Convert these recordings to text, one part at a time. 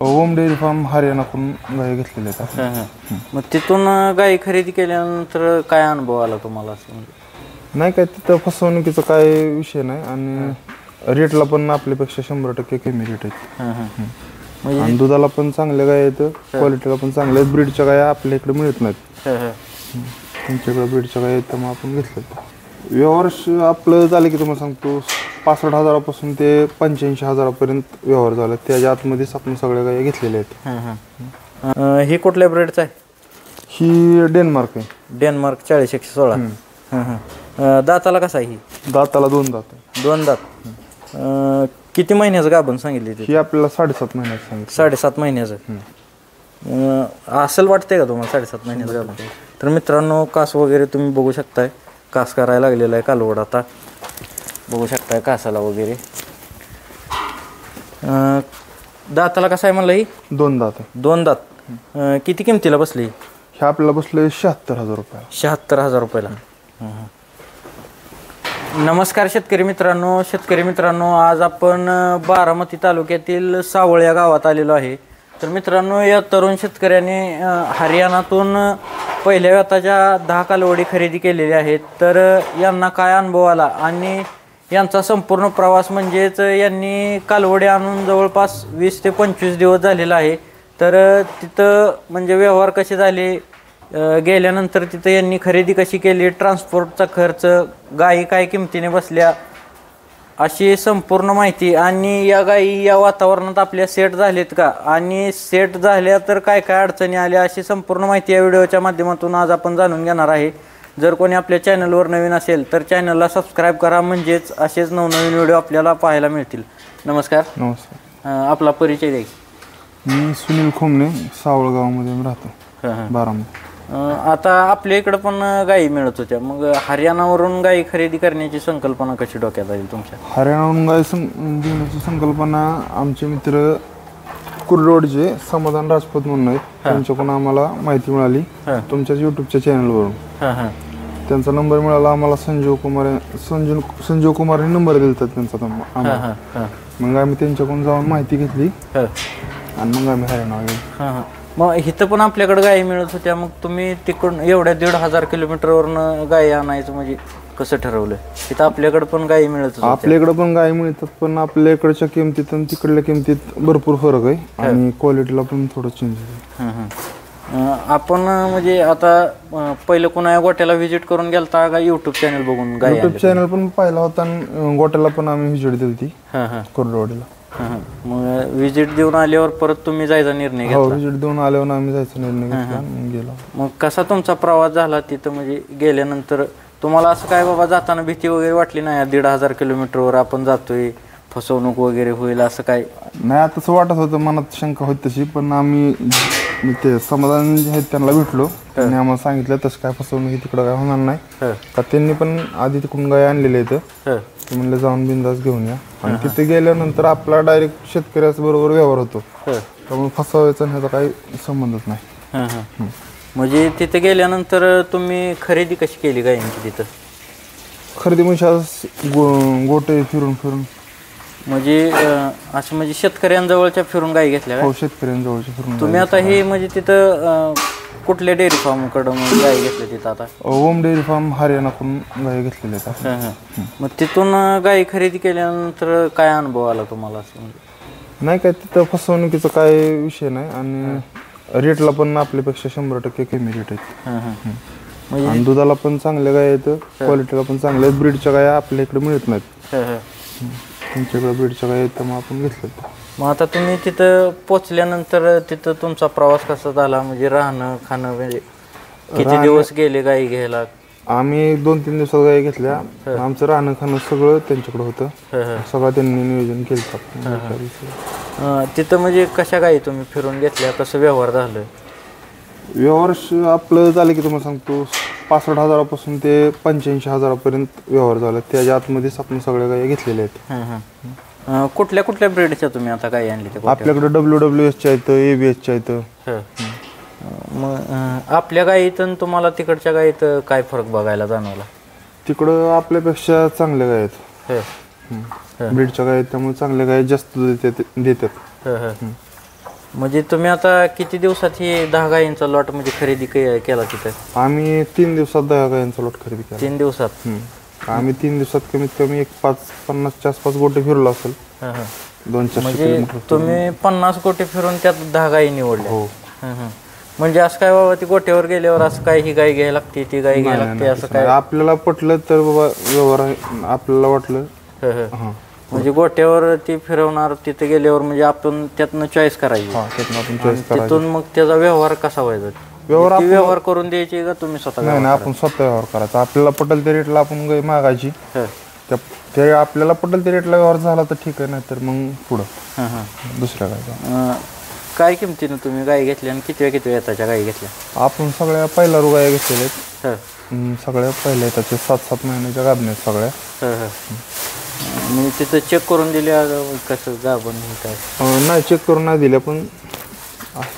ओम dairy form हरियाणाकडून गाई घेतलेल्या आहेत. मग तिथून गाई खरेदी केल्यानंतर काय अनुभव आला तुम्हाला असं? नाही काय तिथं फसवणुकीचा काय विषय नाही आणि रेटला पण आपल्यापेक्षा 100% कमी रेट आहेत. आणि दुधाला पण चांगल्या गाय आहेत, क्वालिटीला पण चांगल्या आहेत. ब्रीडच्या गाया आपल्या इकडे मिळत नाहीत. तुमच्याकडे ब्रीडच्या गाय आहेत त्यामुळे आपण घेतल्या. व्यवहार आपलं झालं की तुम्हाला सांगतो 65,000पासून ते 85,000पर्यंत व्यवहार झाला. त्याच्या आतमध्येच आपण सगळ्या गाय घेतलेल्या आहेत. ही कुठल्या ब्रीडचा आहे? ही डेन्मार्क आहे. डेन्मार्क 40-116. दाताला कसा आहे ही? दाताला 2 दात आहे. 2 दात. किती महिन्याचं गाभण सांगितली ही आपल्याला 7.5 महिन्याचं सांगितलं. 7.5 महिन्याचं. असेल वाटतंय का तुम्हाला 7.5 महिन्याचं गाभण? तर मित्रांनो, कास वगैरे तुम्ही बघू शकताय. कास करायला लागलेला आहे कालवड. आता बघू शकताय कासाला वगैरे. दाताला कसं आहे म्हणलं ही? 2 दात आहे. 2 दात. किती किमतीला बसली? हे आपल्याला बसले 76,000 रुपये. 76,000 रुपयाला. नमस्कार शेतकरी मित्रांनो, आज आपण बारामती तालुक्यातील सावळ या गावात आलेलो आहे. तर मित्रांनो, या तरुण शेतकऱ्याने हरियाणातून पहिल्या व्यताच्या 10 कालवडी खरेदी केलेल्या आहेत. तर यांना काय अनुभव आला आणि यांचा संपूर्ण प्रवास म्हणजेच यांनी कालवडी आणून जवळपास 20 ते 25 दिवस झालेला आहे. तर तिथं म्हणजे व्यवहार कसे झाले, गेल्यानंतर तिथं यांनी खरेदी कशी केली, ट्रान्सपोर्टचा खर्च, गायी काय किमतीने बसल्या, अशी संपूर्ण माहिती. आणि या गायी या वातावरणात आपल्या सेट झालेत का आणि सेट झाल्या तर काय काय अडचणी आल्या, अशी संपूर्ण माहिती या व्हिडिओच्या माध्यमातून आज आपण जाणून घेणार आहे. जर कोणी आपल्या चॅनलवर नवीन असेल तर चॅनलला सबस्क्राईब करा, म्हणजेच असेच नवनवीन व्हिडिओ आपल्याला पाहायला मिळतील. नमस्कार. आपला परिचय द्या. मी सुनील खोमणे, सावळ गावामध्ये राहतो, बारामती. आता आपल्या इकडं पण गायी मिळत होत्या, मग हरियाणावरून गायी खरेदी करण्याची संकल्पना कशी डोक्यात आली तुमच्या? हरियाणावरून गाय घेण्याची संकल्पना आमचे मित्र कुर्रोडचे समाधान राजपूत म्हणून आहेत, त्यांच्याकडून आम्हाला माहिती मिळाली तुमच्याच युट्यूबच्या चॅनलवरून. त्यांचा नंबर मिळाला आम्हाला. संजीव कुमारने नंबर दिला त्यांचा. मग आम्ही त्यांच्याकडून जाऊन माहिती घेतली आणि मग आम्ही हरियाणा गेलो. मग इथं पण आपल्याकडे गायी मिळत होत्या, मग तुम्ही तिकडून एवढ्या 1,500 किलोमीटरवरनं गायी आणायचं म्हणजे कसं ठरवलं? इथं आपल्याकडे पण गायी मिळत होत्या. आपल्याकडे पण गायी मिळतात, पण आपल्या इकडच्या किमतीत आणि तिकडल्या किमतीत भरपूर फरक आहे आणि क्वालिटीला पण थोडं चेंज आहे. आपण म्हणजे आता पहिलं कोणा गोट्याला व्हिजिट करून गेलता का युट्यूब चॅनल बघून? युट्यूब चॅनल पण पाहिला होता आणि गोट्याला पण आम्ही व्हिजिट दिली होती कुर्रोडला. मग व्हिजिट देऊन आल्यावर परत तुम्ही जायचा निर्णय घेतला? व्हिजिट देऊन आल्यावर आम्ही जायचा निर्णय घेतला, गेलो. मग कसा तुमचा प्रवास झाला तिथं? म्हणजे गेल्यानंतर तुम्हाला असं काय बाबा जाताना भीती वगैरे वाटली नाही? 1,500 किलोमीटरवर आपण जातोय, फसवणूक वगैरे होईल असं काय? नाही, तसं वाटत होतं, मनात शंका होती तशी. पण आम्ही ते समाधान जे आहेत त्यांना भेटलो, त्यांनी आम्हाला सांगितलं तसं काय फसवणूक ही तिकडं काय होणार नाही. का त्यांनी पण आधी तिकडून गाय आणलेले आहेत, ते म्हणले जाऊन बिंदास घेऊन या. आणि तिथे गेल्यानंतर आपला डायरेक्ट शेतकऱ्याच बरोबर व्यवहार होतो, त्यामुळे फसवायचा ह्याचा काही संबंधच नाही. म्हणजे तिथे गेल्यानंतर तुम्ही खरेदी कशी केली गायींची तिथं? खरेदी म्हणजे गोटे फिरून म्हणजे असं म्हणजे शेतकऱ्यांजवळच्या फिरून गायी घेतल्या? हो, शेतकऱ्यांजवळच्या फिरून. तुम्ही आता हे म्हणजे तिथं कुठल्या डेअरी फार्मकडून गायी घेतल्या तिथं? आता ओम डेअरी फार्म हरियाणाकडून गायी घेतलेल्या आहेत. मग तिथून गायी खरेदी केल्यानंतर काय अनुभव आला तुम्हाला असं? नाही काय तिथं फसवणुकीचा काय विषय नाही आणि रेटला पण आपल्यापेक्षा 100% कमी रेट आहेत. आणि दुधाला पण चांगल्या गाय आहेत, क्वालिटीला पण चांगल्या आहेत. ब्रीडच्या गाया आपल्या इकडे मिळत नाहीत. तुमच्याकडे ब्रीडच्या गाय आहेत त्यामुळे आपण घेतलं. मग आता तुम्ही तिथं पोचल्यानंतर तिथं तुमचा प्रवास कसा झाला? म्हणजे राहणं खाणं म्हणजे किती दिवस गेले गाई घ्यायला? आम्ही 2-3 दिवसात गाई घेतल्या. आमचं राहणं खाणं सगळं त्यांच्याकडे होतं, सगळं त्यांनी नियोजन केलं. तिथं म्हणजे कशा गाई तुम्ही फिरून घेतल्या, कसं व्यवहार झालं? व्यवहार आपलं झालं की तुम्हाला सांगतो 65,000पासून ते 85,000पर्यंत व्यवहार झाला. त्याच्या आतमध्येच आपण सगळ्या गाई घेतलेल्या आहेत. कुठल्या कुठल्या ब्रीडच्या तुम्ही आता गाई आणली? आपल्याकडे WWSच्या आहेत, ABSच्या आहेत. मग आपल्या गायीत तुम्हाला तिकडच्या गायीत काय फरक बघायला जाणवला? तिकडं आपल्यापेक्षा चांगल्या गाय आहेत, ब्रीडच्या गाय आहेत, त्यामुळे चांगल्या गाय जास्त देतात. म्हणजे तुम्ही आता किती दिवसात ही 10 गायींचा लॉट म्हणजे खरेदी केला तिथं? आम्ही 3 दिवसात 10 गायांचा लॉट खरेदी केला. 3 दिवसात? आम्ही 3 दिवसात कमीत कमी एक 50च्या आसपास गोटे फिरलो असेल. 2-4 म्हणजे तुम्ही 50 गोटे फिरून त्यात 10 गायी निवडल्या? हो. म्हणजे असं काय बाबा ती गोट्यावर गेल्यावर असं काय ही गाय घ्यायला लागते ती गाय घ्यायला लागते असं काय? आपल्याला पटलं तर बाबा व्यवहार आपल्याला वाटलं. म्हणजे गोट्यावर ती फिरवणार तिथे गेल्यावर म्हणजे आपण त्यातनं चॉईस करायची, तिथून मग त्याचा व्यवहार कसा व्हायचा? व्यवहार करून द्यायची का तुम्ही स्वतः? नाही, आपण स्वतः व्यवहार करायचा. आपल्याला पटेल त्या रेटला आपण गाय मागायची. ते आपल्याला पटेल त्या रेटला व्यवहार झाला तर ठीक आहे, नाही तर मग पुढं दुसऱ्या गायचा. काय किमतीनं तुम्ही गाय घेतल्या आणि किती येताच्या गायी घेतल्या? आपण सगळ्या पहिला गाया घेतलेल्या आहेत. सगळ्या पहिल्या येताच्या 7-7 महिन्याच्या गाभण्या आहेत सगळ्या. मी तिथं चेक करून दिल्या कसं गाभण काय? नाही, चेक करून नाही दिल्या, पण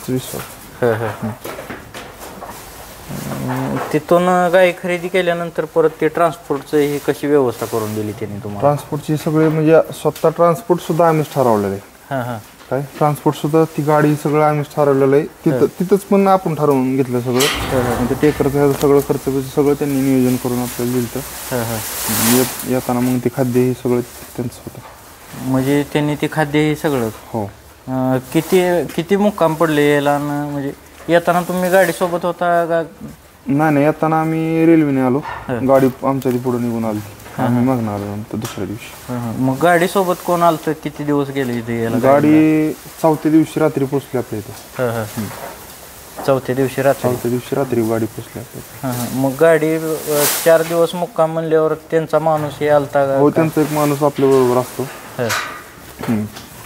विश्वास. तिथून गाय खरेदी केल्यानंतर परत ते ट्रान्सपोर्टचं ही कशी व्यवस्था करून दिली त्यांनी तुम्हाला? ट्रान्सपोर्टची सगळे म्हणजे स्वतः ट्रान्सपोर्ट सुद्धा आम्हीच ठरवलेलं आहे. काय ट्रान्सपोर्ट सुद्धा ती गाडी सगळं आम्हीच ठरवलेलं आहे. तिथंच पण आपण ठरवून घेतलं सगळं. ते टेकरचं सगळं खर्च सगळं त्यांनी नियोजन करून आपल्याला दिलं. येताना मग ते खाद्य हे सगळं त्यांचं होतं. म्हणजे त्यांनी ते खाद्य हे सगळं? हो. किती मुक्काम पडले याला? म्हणजे येताना तुम्ही गाडी सोबत होता का? नाही, येताना आम्ही रेल्वेने आलो. गाडी आमच्या ती पुढे निघून आली. आम्ही मागणं आलो नंतर दुसऱ्या दिवशी. मग गाडी सोबत कोण आलं तर किती दिवस गेले इथे याला? गाडी 4थ्या दिवशी रात्री पोचली आपल्या इथं. 4थ्या दिवशी रात्री गाडी पोचली आपल्या. मग गाडी 4 दिवस मुक्काम म्हणल्यावर त्यांचा माणूस हे आलता का? हो, त्यांचा एक माणूस आपल्या बरोबर असतो.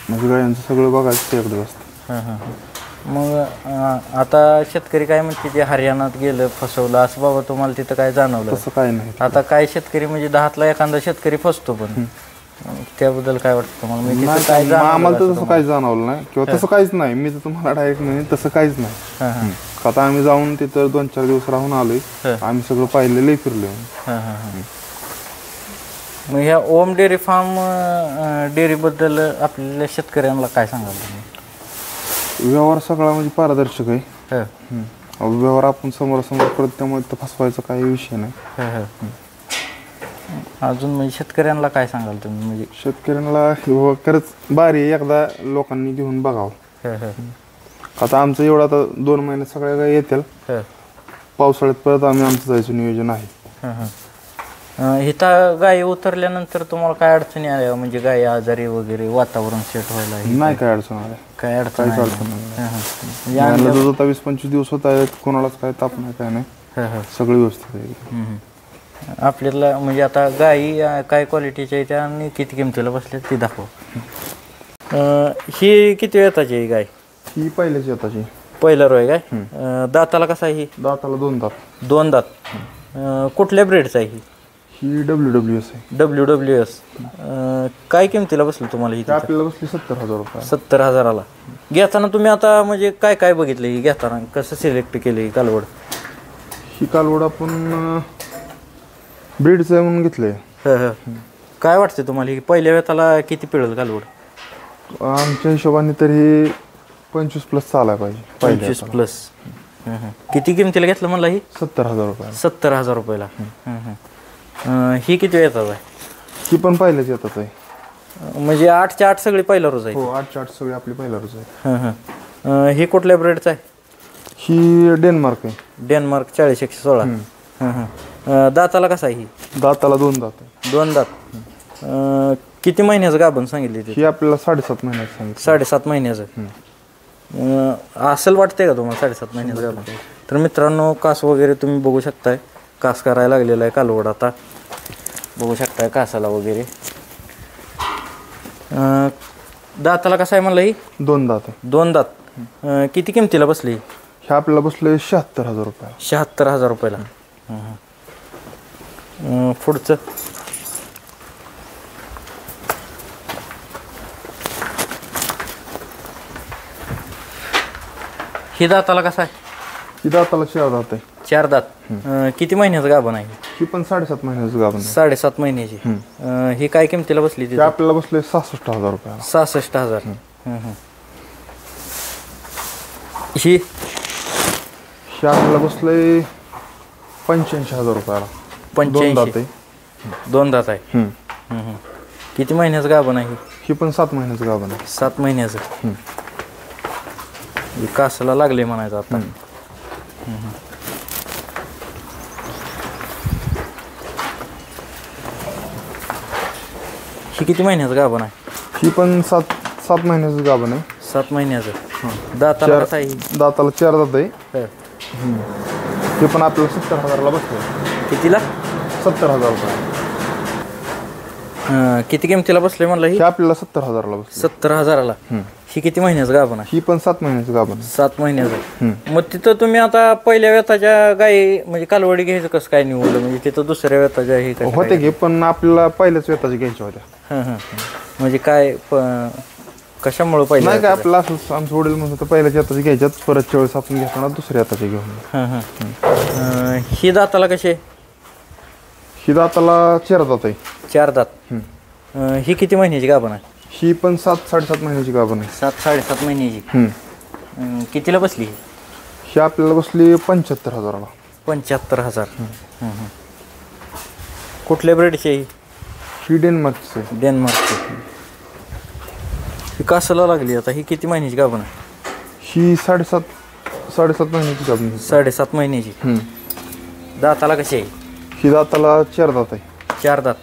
म्हणजे गायांचं सगळं बघायचं त्याकडे असतं. मग आता शेतकरी काय म्हणते ते हरियाणात गेलं फसवलं असं बाबा तुम्हाला तिथं काय जाणवलं? तसं काय नाही. आता काय शेतकरी म्हणजे 10तला एखादा शेतकरी फसतो, पण त्याबद्दल काय वाटतं तुम्हाला? आम्हाला तर तसं काही जाणवलं नाही किंवा तसं काहीच नाही. मी तर तुम्हाला डायरेक्ट नाही, तसं काहीच नाही. आता आम्ही जाऊन तिथं 2-4 दिवस राहून आलोय. आम्ही सगळं पाहिलेलं फिरलोय. मग ह्या ओम डेअरी फार्म डेअरीबद्दल आपल्याला शेतकऱ्यांना काय सांगाल तुम्ही? व्यवहार सगळा म्हणजे पारदर्शक आहे. व्यवहार आपण समोरासमोर करत, त्यामुळे फसवायचा काही विषय नाही. अजून म्हणजे शेतकऱ्यांना काय सांगाल तुम्ही? म्हणजे शेतकऱ्यांना खरंच बारी एकदा लोकांनी घेऊन बघावं. आता आमचं एवढं आता 2 महिने सगळ्या गाय येतील. पावसाळ्यात परत आमचं जायचं नियोजन आहे. इथं गायी उतरल्यानंतर तुम्हाला काय अडचणी आल्या? म्हणजे गायी आजारी वगैरे वातावरण सेट व्हायला? नाही, काय अडचण आल्या. काय अडचण नाही. 20-25 दिवस होत आहेत, कोणालाच काय ताप नाही, काय नाही, सगळी व्यवस्थित आहे. आपल्याला म्हणजे आता गायी काय क्वालिटीच्या आहेत आणि किती किमतीला बसल्या ते दाखव. ही किती येताची आहे गाय? ही पहिल्याची येताची. पहिला रोय काय? दाताला कसा आहे? दाताला 2 दात. 2 दात. कुठल्या ब्रेडचा आहे? ही WWS आहे. WWS. काय किमतीला बसली तुम्हाला ही? आपल्याला बसली 70,000 रुपये. 70,000ला. घेताना तुम्ही आता म्हणजे काय काय बघितलं ही घेताना? कसं सिलेक्ट केलं ही कालवड? ही कालवड आपण ब्रीडचं म्हणून घेतलंय. काय वाटतं तुम्हाला ही पहिल्या वेताला किती पिळेल कालवड? आमच्या हिशोबाने तरी 25+ चालाय पाहिजे. 25+. किती किमतीला घेतलं म्हणला ही? 70,000 रुपये. 70,000 रुपयाला. ही किती येतात आहे? ही पण पहिल्याच येतात आहे. म्हणजे 8च्या 8 सगळी पहिला रोज आहे? हो, 8च्या 8 सगळी आपली पहिला रोज आहे. ही कुठल्या ब्रेडचा आहे? ही डेन्मार्क आहे. डेन्मार्क 40-116. दाताला कसा आहे ही? दाताला 2 दात आहे. 2 दात. किती महिन्याचं गाभण सांगितली ती? ही आपल्याला 7.5 महिन्याचं सांगितलं. 7.5 महिन्याचं. असेल वाटतंय का तुम्हाला 7.5 महिन्याचं गाभण? तर मित्रांनो, कास वगैरे तुम्ही बघू शकताय. कास करायला लागलेला आहे कालवड. आता बघू शकताय कासाला वगैरे. दाताला कसं आहे म्हणलं ही? 2 दात आहे. 2 दात. किती किमतीला बसली? हे आपल्याला बसले 76,000 रुपये. 76,000 रुपयाला. पुढचं ही दाताला कसा आहे? ही दाताला 4 दात आहे. 4 दात. किती महिन्याचं गाभण आहे? ही पण 7.5 महिन्याचं गाभण आहे. 7.5 महिन्याची. ही काय किमतीला बसली ती? आपल्याला बसले 66,000 रुपये. 66,000. ही ही आपल्याला बसलंय 85,000 रुपयाला. 85. दात आहे. 2 दात आहे. किती महिन्याचं गाभण आहे? ही पण 7 महिन्याचं गाभण आहे. 7 महिन्याचं. कासाला लागले म्हणायचं आता. ही किती महिन्याचं गाभण आहे? ही पण 7 महिन्याचं गाभण आहे. 7 महिन्याचं. दाताला कसं आहे? दाताला 4 दात आहे. हं. हे पण आपल्याला 70,000ला बसले. कितीला? 70,000 रुपये. किती किमतीला बसले म्हणलं? ही हे आपल्याला 70,000ला बसले. 70,000ला. ही किती महिन्याचं गाभण आहे? ही पण 7 महिन्याचं गाभण आहे. 7 महिन्याचं. मग तिथं तुम्ही आता पहिल्या व्यताच्या गाई म्हणजे कालवडी घ्यायचं कसं काय निवडलं? म्हणजे तिथं दुसऱ्या व्यताच्या हे काय होते की, पण आपल्याला पहिल्याच वेताच्या घ्यायच्या होत्या. म्हणजे काय कशामुळे नाही पहिल्या? काय आपलं असं आमचं वडील म्हणत होतं पहिल्याच वेताच्या घ्यायच्यात, परत वेळेस आपण घेताना दुसऱ्या वेताच्या घेऊन. ही दाताला कशी? ही दाताला 4 दात आहे. 4 दात. ही किती महिन्याची गाभण आहे? ही पण 7-7.5 महिन्याची गाभण आहे. 7-7.5 महिन्याची. कितीला बसली? ही आपल्याला बसली 75,000ला. 75,000. कुठल्या ब्रेडची आहे? ही डेन्मार्कची आहे. डेन्मार्कची. ही कासाला लागली आता. ही किती महिन्याची गाभण आहे? ही 7.5 महिन्याची गाभण आहे. 7.5 महिन्याची. दाताला कशी आहे? ही दाताला 4 दात आहे. 4 दात.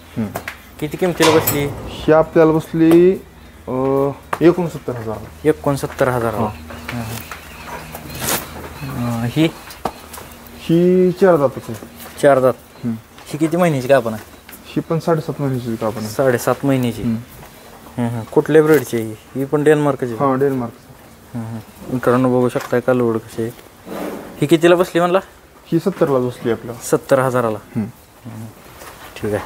किती किमतीला बसली? ही आपल्याला बसली 69,000. 69,000. ही ही 4 दातच आहे. 4 दात. ही किती महिन्याची गाभण आहे? ही पण 7.5 महिन्याची गाभण आहे. 7.5 महिन्याची. कुठल्या ब्रेडची आहे? ही पण डेन्मार्कची. हा, डेन्मार्क. मित्रांनो बघू शकताय कालवड कशी आहे. ही कितीला बसली म्हणला? ही 70ला बसली आपल्याला. 70,000ला. ठीक आहे.